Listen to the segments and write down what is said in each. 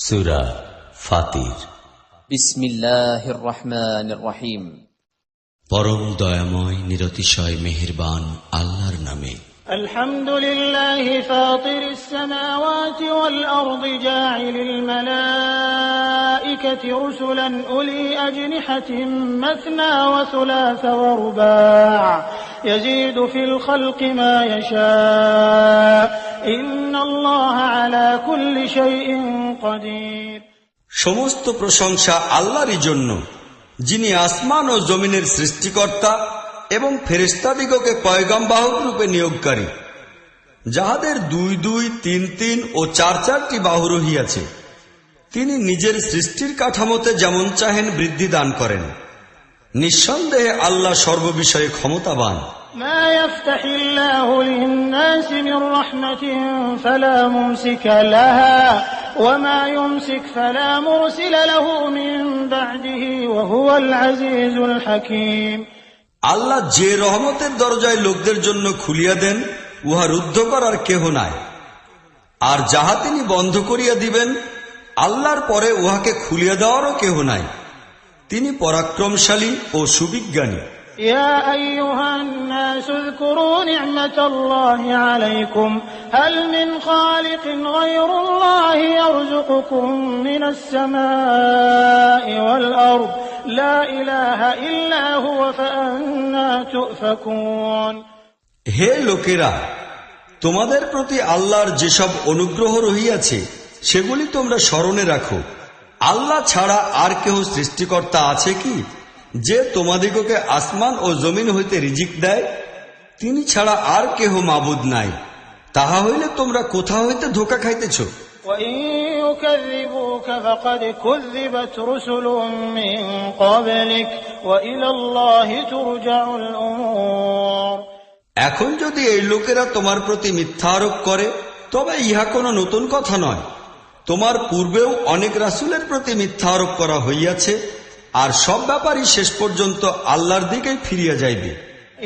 সূরা ফাতির। বিসমিল্লাহির রহমানির রহিম। পরম দয়াময় নিরতিশয় মেহেরবান আল্লাহর নামে। আলহামদুলিল্লাহি ফাতিরিস সামাওয়াতি ওয়াল আরদি জাইলিল মালাইকাতি রুসুলান উলি আজনিহাতিন মাসনা ওয়া সুলাসা ওয়া রুবা' ইয়াজিদু ফিল খালকি মা ইয়াশা ইন্নাল্লাহা আলা কুল্লি শাইইন কাদির। সমস্ত প্রশংসা আল্লাহরই জন্য, যিনি আসমান ও জমিনের সৃষ্টিকর্তা এবং ফেরেশতাদিগকে পয়গম্বাহক রূপে নিয়োগকারী, যাহাদের 2 2, 3 3 ও 4 4টি বাহু রহিয়াছে। তিনি নিজের সৃষ্টির কাঠামোতে যেমন চাহেন বৃদ্ধি দান করেন। নিঃসন্দেহে আল্লাহ সর্ববিষয়ে ক্ষমতাবান। মা ইফতাহিল্লাহু লিন-নাসি মির রাহমাতিন ফালা মুমসিকা লাহা ওয়া মা ইউমসিক ফালা মুরসিলা লাহু মিন বা'দিহি ওয়া হুয়াল আজিজুল হাকীম। আল্লাহ যে রহমতের দরজায় লোকদের জন্য খুলিয়া দেন, উহা রুদ্ধ করার কেহ নাই, আর যাহা তিনি বন্ধ করিয়া দিবেন, আল্লাহর পরে উহাকে খুলিয়া দেওয়ারও কেহ নাই। তিনি পরাক্রমশালী ও সুবিজ্ঞানী। ইয়া আইয়ুহান নাস উযকুরু নি'মাতাল্লাহি আলাইকুম হাল মিন খালিকিন গায়রুল্লাহি ইয়ারযুকুকুম মিনাস সামাই ওয়াল আরদ লা ইলাহা ইল্লা হুয়া ফাআন্না তুফাকুন। হে লোকেরা, তোমাদের প্রতি আল্লাহর যেসব অনুগ্রহ রহিয়াছে সেগুলি তোমরা স্মরণে রাখো। আল্লাহ ছাড়া আর কেহ সৃষ্টিকর্তা আছে কি, যে তোমাদিগকে আসমান ও জমিন হইতে রিজিক দেয়? তিনি ছাড়া আর কেহ মাবুদ নাই। তাহা হইলে তোমরা কোথা হইতে ধোঁকা খাইতেছ? وَإِن يُكَذِّبُوكَ فَقَدْ كُذِّبَتْ رُسُلٌ مِّن قَبْلِكَ وَإِلَى اللَّهِ تُرْجَعُ الْأُمُورُ। এখন যদি এই লোকেরা তোমার প্রতি মিথ্যা আরোপ করে, তবে ইহা কোনো নতুন কথা নয়। তোমার পূর্বেও অনেক রাসূলের প্রতি মিথ্যা আরোপ করা হইয়াছে, আর সব ব্যাপারই শেষ পর্যন্ত আল্লাহর দিকেই ফিরিয়া যাইবে।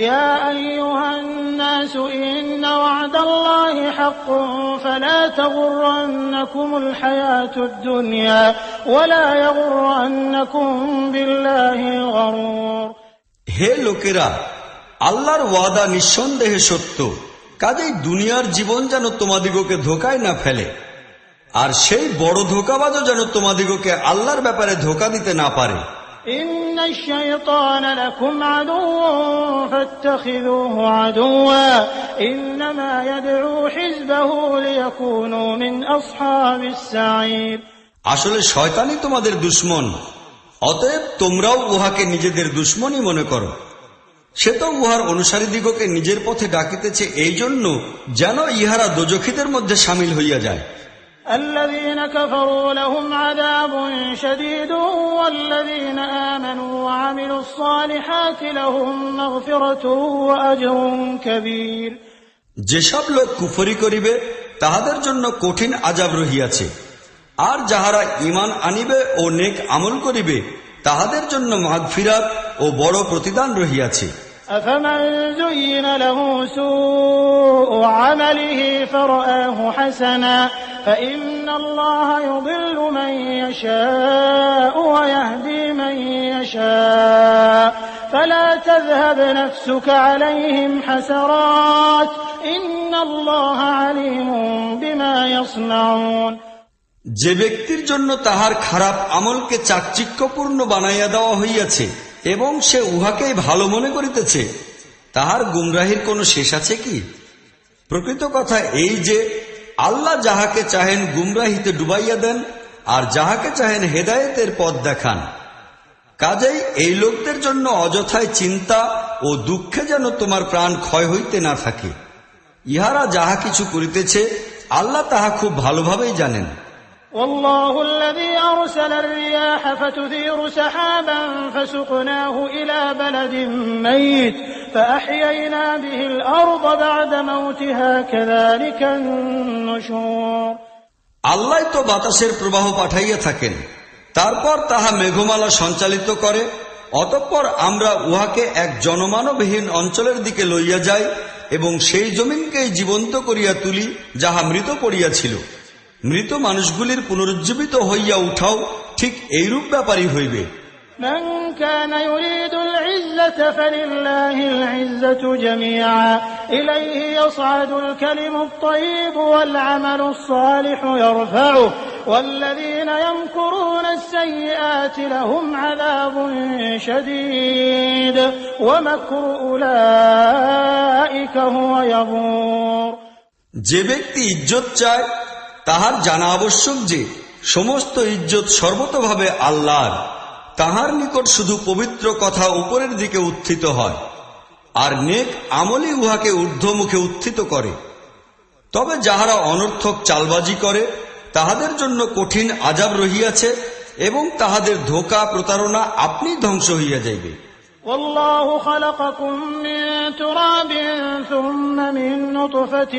ইয়া আইয়ুহান নাস ইন্না ওয়া'দাল্লাহি হাক্কুন ফালা তাগুররান্নাকুমুল হায়াতুদ দুনিয়া ওয়ালা ইয়াগুররান্নাকুম বিল্লাহিল গরুর। হে লোকেরা, আল্লাহর ওয়াদা নিঃসন্দেহে সত্য, কাজেই দুনিয়ার জীবন যেন তোমাদিগকে ধোঁকায় না ফেলে, আর সেই বড় ধোঁকাবাজও যেন তোমাদিগকে আল্লাহর ব্যাপারে ধোঁকা দিতে না পারে। ইন্নাশ শাইতানা লাকুম আদুউন ফাত্তাখিযুহু আদুওয়া ইন্নামা ইয়াদউ হিজবাহু লিয়াকুনু মিন আসহাবিস সাঈর। আসলে শয়তানই তোমাদের দুশমন, অতএব তোমরাও উহাকে নিজেদের দুশমনই মনে করো। সে তো উহার অনুসারীদিগকে নিজের পথে ডাকিতেছে এই জন্য যেন ইহারা দোজখীদের মধ্যে শামিল হইয়া যায়। الذين كفروا لهم عذاب شديد والذين آمنوا وعملوا الصالحات لهم مغفرة وأجر كبير। যেসব লোক কুফরি করিবে তাহাদের জন্য কঠিন আযাব রহিয়াছে, আর যাহারা ঈমান আনিবে ও নেক আমল করিবে তাহাদের জন্য মাগফিরাত ও বড় প্রতিদান রহিয়াছে। أفمن زين له سوء عمله فرآه حسنا فإن الله يضل من يشاء ويهدي من يشاء فلا تذهب نفسك عليهم حسرات إن الله عليم بما يصنعون। যে ব্যক্তির জন্য তাহার খারাপ আমলকে চাকচিক্যপূর্ণ বানাইয়া দেওয়া হইয়াছে এবং সে উহাকেই ভালো মনে করিতেছে, তাহার গুমরাহির কোনো শেষ আছে কি? প্রকৃত কথা এই যে আল্লাহ যাহাকে চাহেন গুমরাহিতে ডুবাইয়া দেন, আর যাহাকে চাহেন হেদায়েতের পথ দেখান। কাজেই এই লোকদের জন্য অযথায় চিন্তা ও দুঃখে যেন তোমার প্রাণ ক্ষয় হইতে না থাকে। ইহারা যাহা কিছু করিতেছে আল্লাহ তাহা খুব ভালোভাবেই জানেন। والله الذي أرسل الرياح فتثير سحابا فسقناه إلى بلد ميت فأحيينا به الأرض بعد موتها كذلك النشور। আল্লাহ তো বাতাসের প্রবাহ পাঠাইয়া থাকেন, তারপর তাহা মেঘমালা সঞ্চালিত করে, অতঃপর আমরা উহাকে এক জনমানবহীন অঞ্চলের দিকে লইয়া যাই এবং সেই জমিনকেই জীবন্ত করিয়া তুলি যাহা মৃত পড়িয়াছিল। মৃত মানুষগুলির পুনরুজ্জীবিত হইয়া উঠাও ঠিক এইরূপ ব্যাপারই হইবে। من كان يريد العزة فلله العزة جميعا إليه يصعد الكلم الطيب والعمل الصالح يرفعه والذين يمكرون السيئات لهم عذاب شديد ومكر أولئك هو يبور। যে ব্যক্তি ইজ্জত চায় তাহার জানা আবশ্যক যে সমস্ত ইজ্জত সর্বতভাবে আল্লাহর, তাহার নিকট শুধু পবিত্র কথা উপরের দিকে উত্থিত হয়, আর নেক আমলই উহাকে ঊর্ধ্বমুখে উত্থিত করে। তবে যাহারা অনর্থক চালবাজি করে তাহাদের জন্য কঠিন আযাব রহিয়াছে, এবং তাহাদের ধোঁকা প্রতারণা আপনি ধ্বংস হইয়া যাইবে। والله خلقكم من تراب ثم من نطفة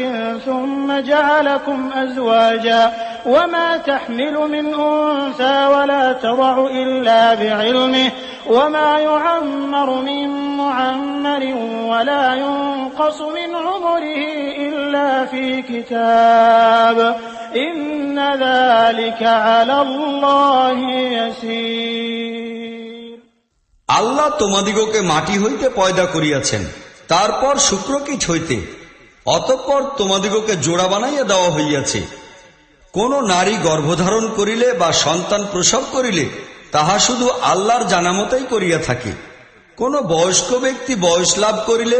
ثم جعلكم أزواجا وما تحمل من أنثى ولا تضع إلا بعلمه وما يعمر من معمر ولا ينقص من عمره إلا في كتاب إن ذلك على الله يسير। আল্লাহ তোমাদিগকে মাটি হইতে পয়দা করিয়াছেন, তারপর শুক্রকীট হইতে, অতঃপর তোমাদিগকে জোড়া বানাইয়া দেওয়া হইয়াছে। কোন নারী গর্ভধারণ করিলে বা সন্তান প্রসব করিলে তাহা শুধু আল্লাহর জানামতেই করিয়া থাকে। কোন বয়স্ক ব্যক্তি বয়স লাভ করিলে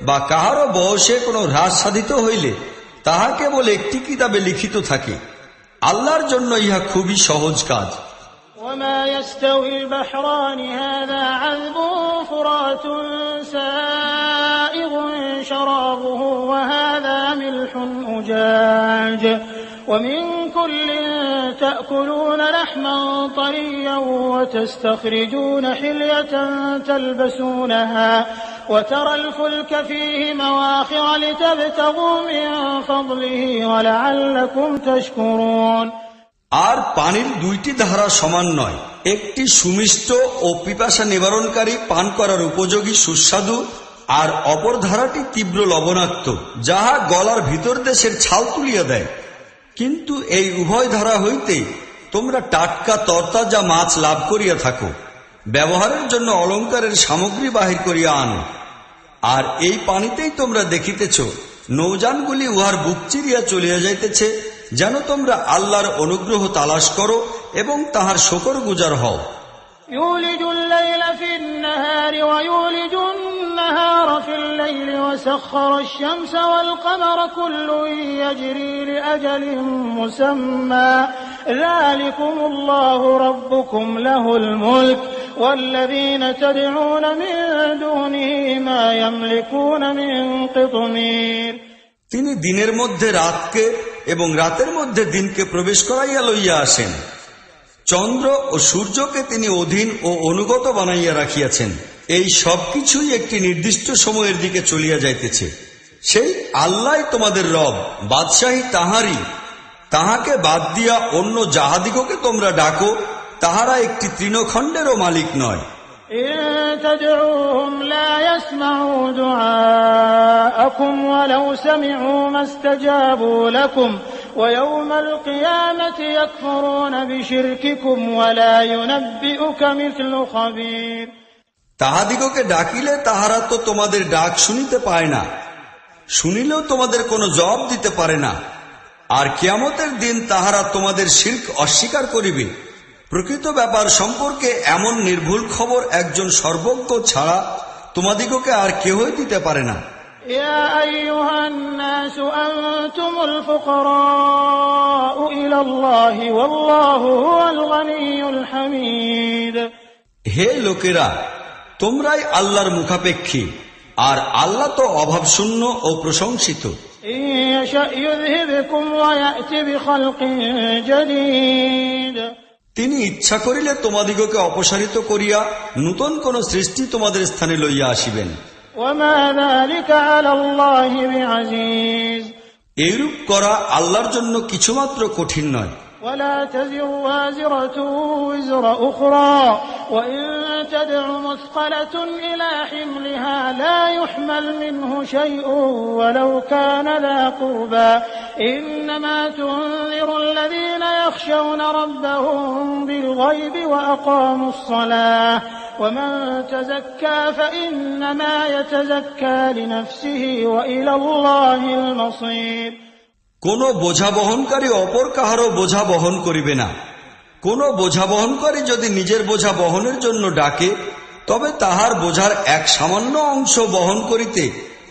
বা কাহারও বয়সে কোনো হ্রাস সাধিত হইলে তাহা কেবল একটি কিতাবে লিখিত থাকে। আল্লাহর জন্য ইহা খুবই সহজ কাজ। وما يستوي البحران هذا عذب فرات سائغ شرابه وهذا ملح أجاج ومن كل تأكلون لحما طريا وتستخرجون حلية تلبسونها وترى الفلك فيه مواخر لتبتغوا من فضله ولعلكم تشكرون। আর পানির দুইটি ধারা সমান নয়, একটি সুমিষ্ট ও পিপাসা নিবারণকারী, পান করার উপযোগী সুস্বাদু, আর অপর ধারাটি তীব্র লবণাক্ত, যাহা গলার ভিতর দেশের ছাল তুলিয়া দেয়। কিন্তু এই উভয় ধারা হইতে তোমরা টাটকা তরতাজা মাছ লাভ করিয়া থাকো, ব্যবহারের জন্য অলঙ্কারের সামগ্রী বাহির করিয়া আনো। আর এই পানিতেই তোমরা দেখিতেছ নৌযানগুলি উহার বুক চিরিয়া চলিয়া যাইতেছে, যেন তোমরা আল্লাহর অনুগ্রহ তালাশ করো এবং তাহার শকর গুজার হও। يولج الليل في النهار ويولج النهار في الليل وسخر الشمس والقمر كل يجري لأجل مسمى ذلكم الله ربكم له الملك والذين تدعون من دونه ما يملكون من قطمير। তিনি দিনের মধ্যে রাতকে এবং রাতের মধ্যে দিনকে প্রবেশ করাইয়া লইয়া আসেন। চন্দ্র ও সূর্যকে তিনি অধীন ও অনুগত বানাইয়া রাখিয়াছেন। এই সবকিছুই একটি নির্দিষ্ট সময়ের দিকে চলিয়া যাইতেছে। সেই আল্লাহ তোমাদের রব, বাদশাহী তাহারই। তাহাকে বাদ দিয়া অন্য যাহাদিগকে তোমরা ডাকো, তাহারা একটি তৃণখণ্ডেরও মালিক নয়। إن تدعوهم لا يسمعوا دعاءكم ولو سمعوا ما استجابوا لكم ويوم القيامة يكفرون بشرككم ولا ينبئك مثل خبير। তাহাদিগকে ডাকিলে তাহারা তো তোমাদের ডাক শুনিতে পায় না, শুনিলেও তোমাদের কোনো জবাব দিতে পারে না। আর কিয়ামতের দিন তাহারা তোমাদের শিরক অস্বীকার করিবে। প্রকৃত ব্যাপার সম্পর্কে এমন নির্ভুল খবর একজন সর্বজ্ঞ ছাড়া তোমাদিগকে আর কেহই দিতে পারে না। يا أيها الناس أنتم الفقراء إلى الله والله هو الغني الحميد। হে লোকেরা, তোমরাই আল্লাহর মুখাপেক্ষী, আর আল্লাহ তো অভাবশূন্য ও প্রশংসিত। إن يشأ يذهبكم ويأتي بخلق جديد। তিনি ইচ্ছা করিলে তোমাদিগকে অপসারিত করিয়া নূতন কোন সৃষ্টি তোমাদের স্থানে লইয়া আসিবেন। وما ذلك على الله بعزيز। এইরূপ করা আল্লাহর জন্য কিছুমাত্র কঠিন নয়। ولا تزر وازرة وزر أخرى وإن تدع مثقلة إلى حملها لا يحمل منه شيء ولو كان ذا قربى إنما تنذر الذين يخشون ربهم بالغيب وأقاموا الصلاة ومن تزكى فإنما يتزكى لنفسه وإلى الله المصير কোন বোঝা বহনকারী অপর কাহারও বোঝা বহন করিবে না। কোন বোঝা বহনকারী যদি নিজের বোঝা বহনের জন্য ডাকে, তবে তাহার বোঝার এক সামান্য অংশ বহন করিতে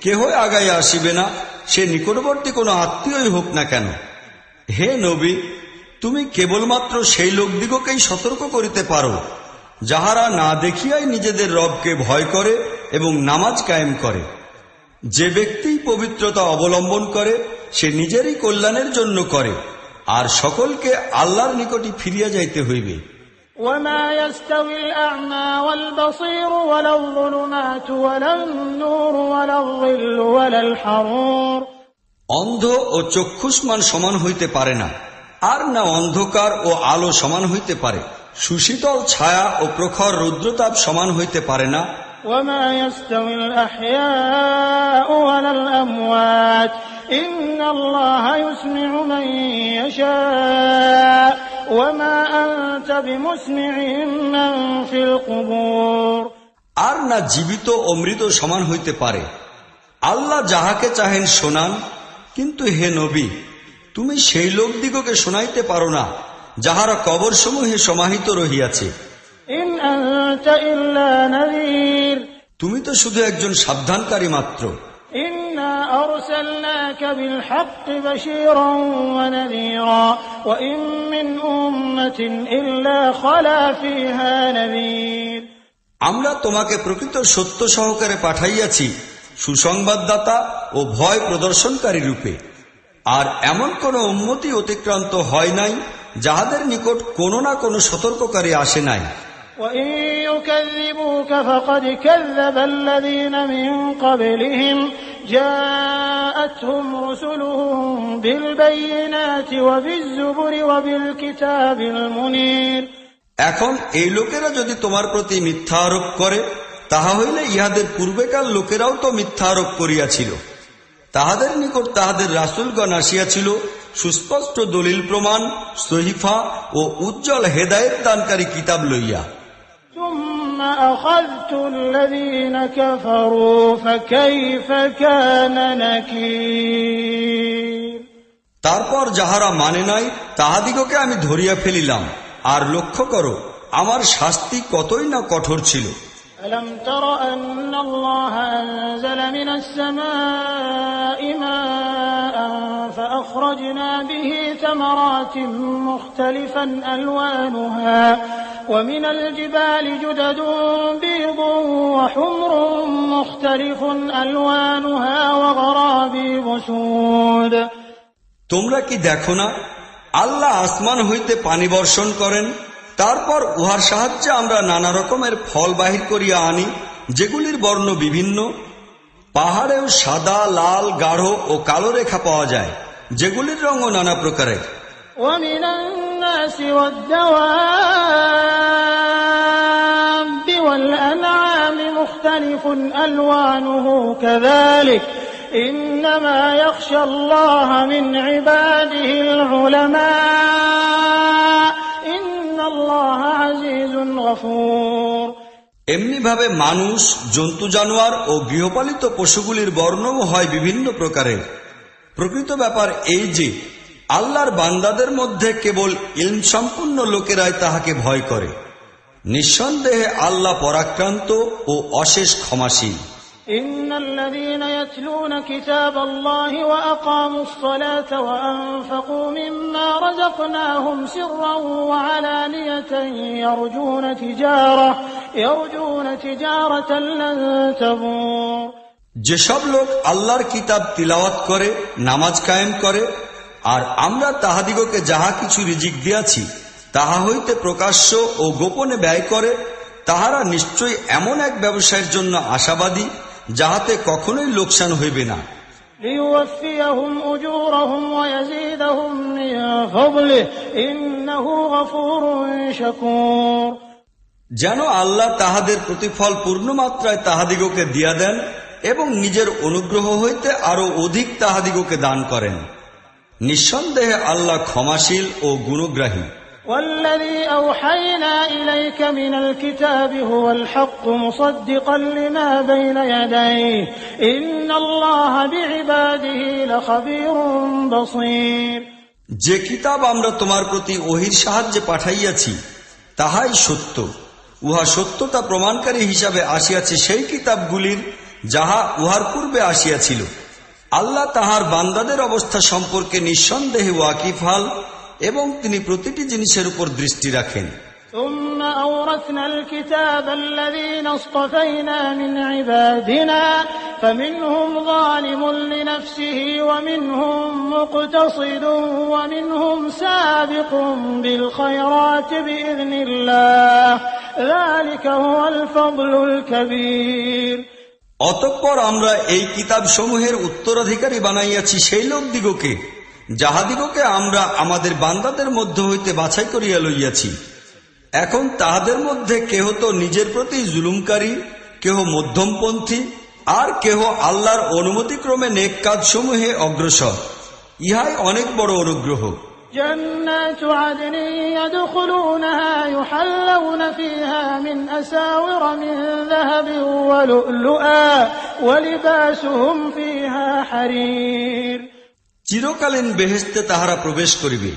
কেহই আগাইয়া আসিবে না, সে নিকটবর্তী কোনো আত্মীয়ই হোক না কেন। হে নবী, তুমি কেবলমাত্র সেই লোকদিগকেই সতর্ক করিতে পারো যাহারা না দেখিয়াই নিজেদের রবকে ভয় করে এবং নামাজ কায়েম করে। যে ব্যক্তি পবিত্রতা অবলম্বন করে সে নিজেরই কল্যাণের জন্য করে, আর সকলকে আল্লাহর নিকটই ফিরিয়া যাইতে হইবে। وما يستوي الأعمى والبصير ولا الظلمات ولا النور ولا الظل ولا الحرور অন্ধ ও চক্ষুষ্মান সমান হইতে পারে না, আর না অন্ধকার ও আলো সমান হইতে পারে। সুশীতল ছায়া ও প্রখর রৌদ্রতাপ সমান হইতে পারে না। وما يستوي الأحياء ولا الأموات إن الله يسمع من يشاء وما أنت بمسمع من في القبور আর না জীবিত ও মৃত সমান হইতে পারে। আল্লাহ যাহাকে চাহেন শোনান, কিন্তু হে নবী, তুমি সেই লোকদিগকে শোনাইতে পারো না যাহারা কবরসমূহে সমাহিত রহিয়াছে। إن أنت إلا نذير তুমি তো শুধু একজন সাবধানকারী মাত্র। إنا أرسلناك بالحق بشيرا ونذيرا وإن من أمة إلا خلا فيها نذير আমরা তোমাকে প্রকৃত সত্য সহকারে পাঠাইয়াছি সুসংবাদদাতা ও ভয় প্রদর্শনকারী রূপে। আর এমন কোন উম্মতি অতিক্রান্ত হয় নাই যাহাদের নিকট কোনো না কোনো সতর্ককারী আসে নাই। وإن يكذبوك فقد كذب الذين من قبلهم جاءتهم رسلهم بالبينات وبالزبر وبالكتاب المنير এখন এই লোকেরা যদি তোমার প্রতি মিথ্যা আরোপ করে, তাহা হইলে ইহাদের পূর্বেকার লোকেরাও তো মিথ্যা আরোপ করিয়াছিল। তাহাদের নিকট তাহাদের রাসূলগণ আসিয়াছিল সুস্পষ্ট দলিল প্রমাণ, সহিফা ও উজ্জ্বল হেদায়েত দানকারী কিতাব লইয়া। ثم أخذت الذين كفروا فكيف كان نكير তারপর যাহারা মানে নাই তাহাদিগকে আমি ধরিয়া ফেলিলাম, আর লক্ষ্য করো আমার শাস্তি কতই না কঠোর ছিল। ألم تر أن الله أنزل من السماء ماء فأخرجنا به ثمرات مختلفا ألوانها ومن الجبال جدد بيض وحمر مختلف ألوانها وغرابيب سود তোমরা কি দেখো না, আল্লাহ আসমান হইতে পানি বর্ষণ করেন, তারপর উহার সাহায্যে আমরা নানা রকমের ফল বাহির করিয়া আনি যেগুলির বর্ণ বিভিন্ন। পাহাড়েও সাদা, লাল, গাঢ় ও কালো রেখা পাওয়া যায়, যেগুলির রঙও নানা প্রকারের। ومن الناس والدواب والأنعام مختلف ألوانه كذلك إنما يخشى الله من عباده العلماء إن الله عزيز غفور এমনি ভাবে মানুষ, জন্তু জানোয়ার ও গৃহপালিত পশুগুলির বর্ণও হয় বিভিন্ন প্রকারের। প্রকৃত ব্যাপার এই যে আল্লাহর বান্দাদের মধ্যে কেবল ইলম সম্পন্ন লোকেরাই তাহাকে ভয় করে। নিঃসন্দেহে আল্লাহ পরাক্রান্ত ও অশেষ ক্ষমাশীল। إن الذين يتلون كتاب الله وأقاموا الصلاة وأنفقوا مما رزقناهم سرا وعلانية يرجون تجارة لن تبور যেসব লোক আল্লাহর কিতাব তিলাওয়াত করে, নামাজ কায়েম করে, আর আমরা তাহাদিগকে যাহা কিছু রিজিক দিয়াছি তাহা হইতে প্রকাশ্য ও গোপনে ব্যয় করে, তাহারা নিশ্চয়ই এমন এক ব্যবসায়ের জন্য আশাবাদী যাহাতে কখনোই লোকসান হইবে না। ليوفيهم أجورهم ويزيدهم من فضله إنه غفور شكور। যেন আল্লাহ তাহাদের প্রতিফল পূর্ণমাত্রায় তাহাদিগকে দিয়া দেন এবং নিজের অনুগ্রহ হইতে আরো অধিক তাহাদিগকে দান করেন। নিঃসন্দেহে আল্লাহ ক্ষমাশীল ও গুণগ্রাহী। والذي أوحينا إليك من الكتاب هو الحق مصدقا لما بين يديه إن الله بعباده لخبير بصير। যে কিতাব আমরা তোমার প্রতি ওহীর সাহায্যে পাঠাইয়াছি তাহাই সত্য, উহা সত্যতা প্রমাণকারী হিসাবে আসিয়াছে সেই কিতাবগুলির যাহা উহার পূর্বে আসিয়াছিল। আল্লাহ তাহার বান্দাদের অবস্থা সম্পর্কে নিঃসন্দেহে ওয়াকিফাল এবং তিনি প্রতিটি জিনিসের উপর দৃষ্টি রাখেন। ثم أورثنا الكتاب الذين اصطفينا من عبادنا فمنهم ظالم لنفسه ومنهم مقتصد ومنهم سابق بالخيرات بإذن الله ذلك هو الفضل الكبير। অতঃপর আমরা এই কিতাব সমূহের উত্তরাধিকারী বানাইয়াছি সেই লোকদিগকে যাহাদিগকে আমরা আমাদের বান্দাদের মধ্য হইতে বাছাই করিয়া লইয়াছি। এখন তাহাদের মধ্যে কেহ তো নিজের প্রতি জুলুমকারী, কেহ মধ্যমপন্থী, আর কেহ আল্লাহর অনুমতিক্রমে নেক কাজসমূহে অগ্রসর। ইহাই অনেক বড় অনুগ্রহ। جنات عدن يدخلونها يحلون فيها من أساور من ذهب ولؤلؤا ولباسهم فيها حرير। চিরকালীন বেহেশতে তাহারা প্রবেশ করিবে,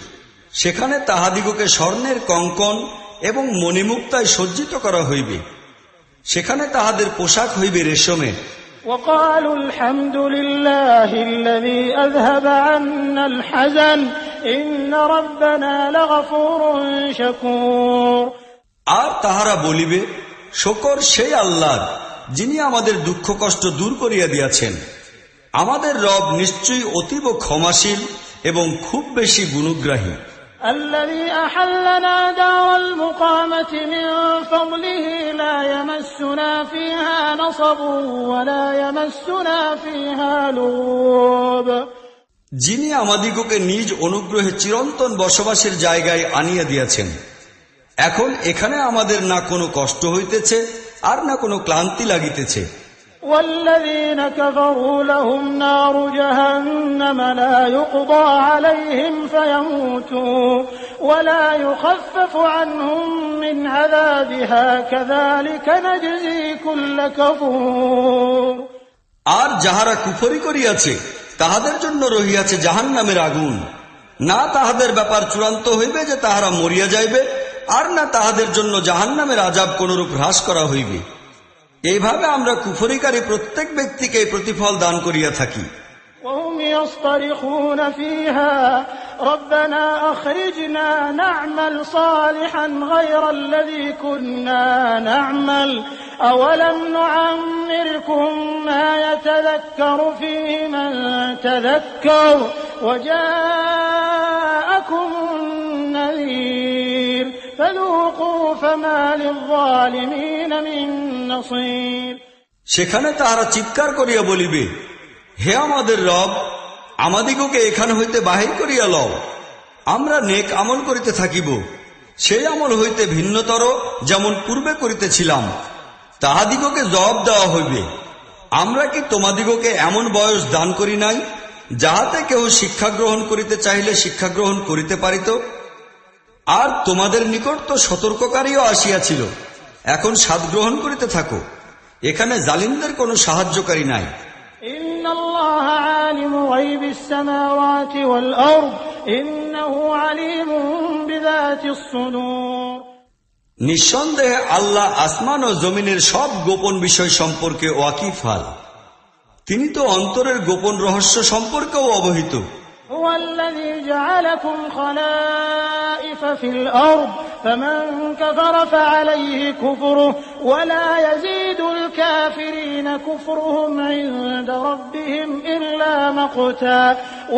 সেখানে তাহাদিগকে স্বর্ণের কঙ্কন এবং মণিমুক্তায় সজ্জিত করা হইবে, সেখানে তাহাদের পোশাক হইবে রেশমের। وقالوا الحمد لله الذي أذهب عنا الحزن إن ربنا لغفور شكور। আর তাহারা বলিবে, শকর সেই আল্লাহর যিনি আমাদের দুঃখ কষ্ট দূর করিয়া দিয়াছেন। আমাদের রব নিশ্চয়ই অতীব ক্ষমাশীল এবং খুব বেশি গুণগ্রাহী। الذي أحلنا دار المقامة من فضله لا يمسنا فيها نصب ولا يمسنا فيها لغوب। যিনি আমাদিগকে নিজ অনুগ্রহে চিরন্তন বসবাসের জায়গায় আনিয়া দিয়াছেন। এখন এখানে আমাদের না কোনো কষ্ট হইতেছে আর না কোনো ক্লান্তি লাগিতেছে। والذين كفروا لهم نار جهنم لا يقضى عليهم فيموتوا ولا يخفف عنهم من عذابها كذلك نجزي كل كفور। আর যাহারা কুফরি করিয়াছে তাহাদের জন্য রহিয়াছে জাহান্নামের আগুন। না তাহাদের ব্যাপার চূড়ান্ত হইবে যে তাহারা মরিয়া যাইবে, আর না তাহাদের জন্য জাহান্নামের আযাব কোনরূপ হ্রাস করা হইবে। এইভাবে আমরা কুফরিকারী প্রত্যেক ব্যক্তিকে প্রতিফল দান করিয়া থাকি। وهم يصطرخون فيها ربنا أخرجنا نعمل صالحا غير الذي كنا نعمل أولم نعمركم ما يتذكر فيه من تذكر وجاءكم النذير فذوقوا فما للظالمين من نصير। সেখানে তাহারা চিৎকার করিয়া বলিবে, হে আমাদের রব, আমাদিগকে এখান হইতে বাহির করিয়া লও, আমরা নেক আমল করিতে থাকিব, সেই আমল হইতে ভিন্নতর যেমন পূর্বে করিতেছিলাম। তাহাদিগকে জবাব দেওয়া হইবে, আমরা কি তোমাদিগকে এমন বয়স দান করি নাই যাহাতে কেহ শিক্ষা গ্রহণ করিতে চাহিলে শিক্ষা গ্রহণ করিতে পারিত? আর তোমাদের নিকট তো সতর্ককারীও আসিয়াছিল, এখন স্বাদ গ্রহণ করিতে থাকো। এখানে জালিমদের কোনো সাহায্যকারী নাই। إن الله عالم غيب السماوات والأرض إنه عليم بذات الصدور। নিঃসন্দেহে আল্লাহ আসমান ও জমিনের সব গোপন বিষয় সম্পর্কে ওয়াকিফাল, তিনি তো অন্তরের গোপন রহস্য সম্পর্কেও অবহিত। هو الذي جعلكم خلائف في الأرض فمن كفر فعليه كفره ولا يزيد الكافرين كفرهم عند ربهم إلا مقتا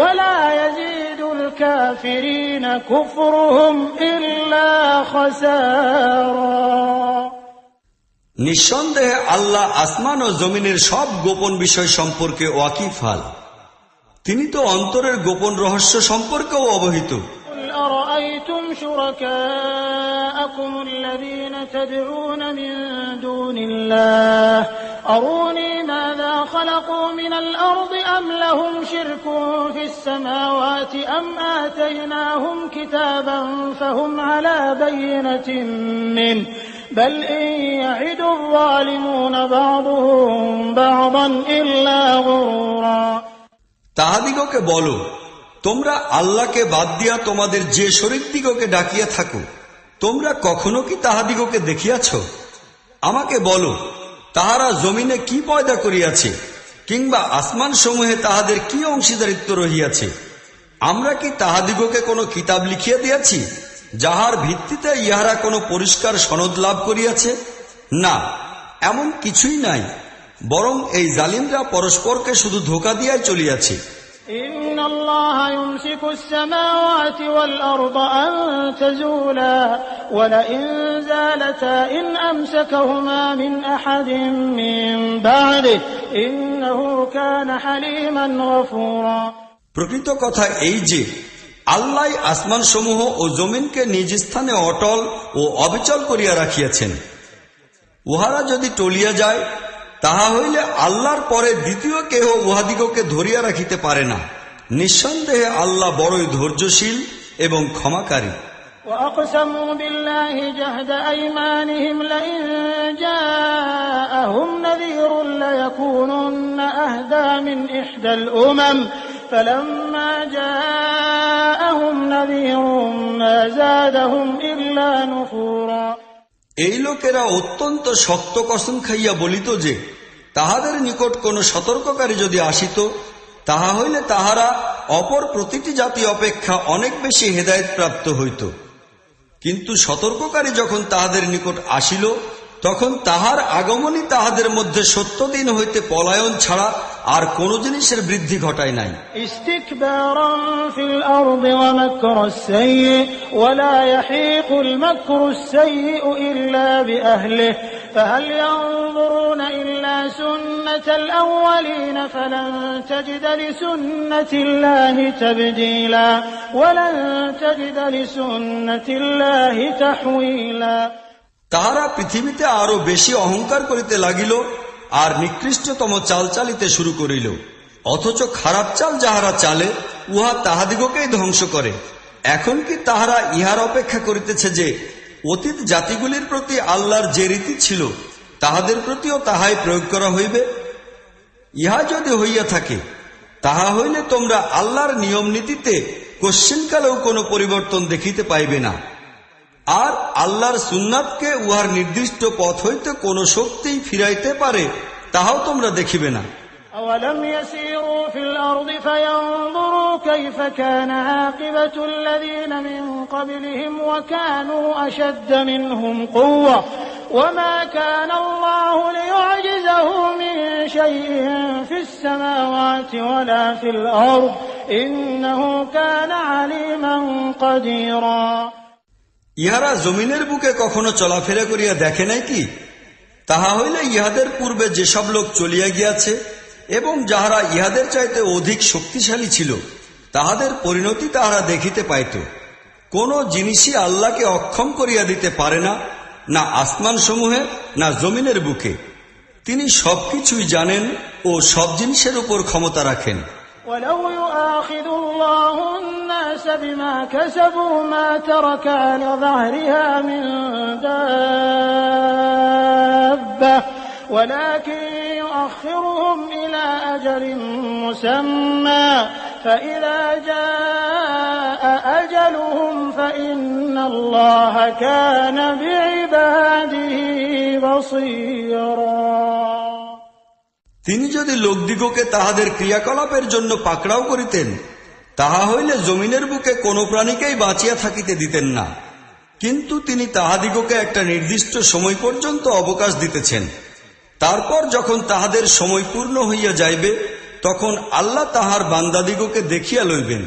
ولا يزيد الكافرين كفرهم إلا خسارا। নিঃসন্দেহে আল্লাহ আসমান ও জমিনের সব গোপন বিষয় সম্পর্কে ওয়াকিফাল, তিনি তো অন্তরের গোপন রহস্য সম্পর্কেও অবহিত। قل أرأيتم شركاءكم الذين تدعون من دون الله أروني ماذا خلقوا من الأرض أم لهم شرك في السماوات أم آتيناهم كتابا فهم على بينة منه بل إن يعد الظالمون بعضهم بعضا إلا غرورا। তাহাদিগকে বলো, তোমরা আল্লাহকে বাদ দিয়া তোমাদের যে শরীকদিগকে ডাকিয়া থাকো, তোমরা কখনো কি তাহাদিগকে দেখিয়াছ? আমাকে বলো, তাহারা জমিনে কি পয়দা করিয়াছে, কিংবা আসমান সমূহে তাহাদের কি অংশীদারিত্ব রহিয়াছে? আমরা কি তাহাদিগকে কোনো কিতাব লিখিয়া দিয়াছি, যাহার ভিত্তিতে ইহারা কোনো পরিষ্কার সনদ লাভ করিয়াছে? না, এমন কিছুই নাই, বরং এই জালিমরা পরস্পরকে শুধু ধোঁকা দিয়াই চলিয়াছে। إن الله يمسك السماوات والأرض أن تزولا ولئن زالتا إن أمسكهما من أحد من بعده إنه كان حليما غفورا। প্রকৃত কথা এই যে আল্লাহ আসমান সমূহ ও জমিনকে নিজ স্থানে অটল ও অবিচল করিয়া রাখিয়াছেন। উহারা যদি টলিয়া যায়, তাহা হইলে আল্লাহর পরে দ্বিতীয় কেহ উহাদিগকে ধরিয়া রাখিতে পারে না। নিঃসন্দেহে আল্লাহ বড়ই ধৈর্যশীল এবং ক্ষমাকারী। وأقسموا بالله جهد أيمانهم لئن جاءهم نذير ليكونن أهدى من إحدى الأمم فلما جاءهم نذير ما زادهم إلا نفورا। এই লোকেরা অত্যন্ত শক্ত কসম খাইয়া বলিত যে তাহাদের নিকট কোন সতর্ককারী যদি আসিত, তাহা হইলে তাহারা অপর প্রতিটি জাতি অপেক্ষা অনেক বেশি হেদায়েত প্রাপ্ত হইত। কিন্তু সতর্ককারী যখন তাহাদের নিকট আসিল, তখন তাহার আগমনই তাহাদের মধ্যে সত্যদিন হইতে পলায়ন ছাড়া আর কোন জিনিসের বৃদ্ধি ঘটায় নাই। استكبارا في الأرض ومكر السيء ولا يحيق المكر السيء إلا بأهله فهل ينظرون إلا سنة الأولين فلن تجد لسنة الله تبديلا ولن تجد لسنة الله تحويلا। তাহারা পৃথিবীতে আরো বেশি অহংকার করিতে লাগিল আর নিকৃষ্টতম চাল চালিতে শুরু করিল, অথচ খারাপ চাল যাহারা চালে উহা তাহাদিগকেই ধ্বংস করে। এখন কি তাহারা ইহার অপেক্ষা করিতেছে যে অতীত জাতিগুলির প্রতি আল্লাহর যে রীতি ছিল তাহাদের প্রতিও তাহাই প্রয়োগ করা হইবে? ইহা যদি হইয়া থাকে, তাহা হইলে তোমরা আল্লাহর নিয়ম নীতিতে কশ্চিনকালেও কোনো পরিবর্তন দেখিতে পাইবে না। আর আল্লাহর সুন্নাতকে উহার নির্দিষ্ট পথ হইতে কোন শক্তিই ফিরাইতে পারে, তাহাও তোমরা দেখিবে না। أولم يسيروا في الأرض فينظروا كيف كان عاقبة الذين من قبلهم وكانوا أشد منهم قوة وما كان الله ليعجزه من شيء في السماوات ولا في الأرض إنه كان عليما قديرا। ইহারা জমিনের বুকে কখনো চলাফেরা করিয়া দেখে নাই কি? তাহা হইলে ইহাদের পূর্বে যেসব লোক চলিয়া গিয়াছে এবং যাহারা ইহাদের চাইতে অধিক শক্তিশালী ছিল, তাহাদের পরিণতি তাহারা দেখিতে পাইত। কোন জিনিসই আল্লাহকে অক্ষম করিয়া দিতে পারে না, না আসমান সমূহে না জমিনের বুকে। তিনি সবকিছুই জানেন ও সব জিনিসের উপর ক্ষমতা রাখেন। ولو يؤاخذ الله الناس بما كسبوا ما ترك على ظهرها من دابة ولكن يؤخرهم إلى أجل مسمى فإذا جاء أجلهم فإن الله كان بعباده بصيرا। তিনি যদি লোকদিগকে তাহাদের ক্রিয়াকলাপের জন্য পাকড়াও করিতেন, তাহা হইলে জমিনের বুকে কোন প্রাণীকেই বাঁচিয়া থাকিতে দিতেন না। কিন্তু তিনি তাহাদিগকে একটা নির্দিষ্ট সময় পর্যন্ত অবকাশ দিতেছেন। তারপর যখন তাহাদের সময় পূর্ণ হইয়া যাইবে, তখন আল্লাহ তাহার বান্দাদিগকে দেখিয়া লইবেন।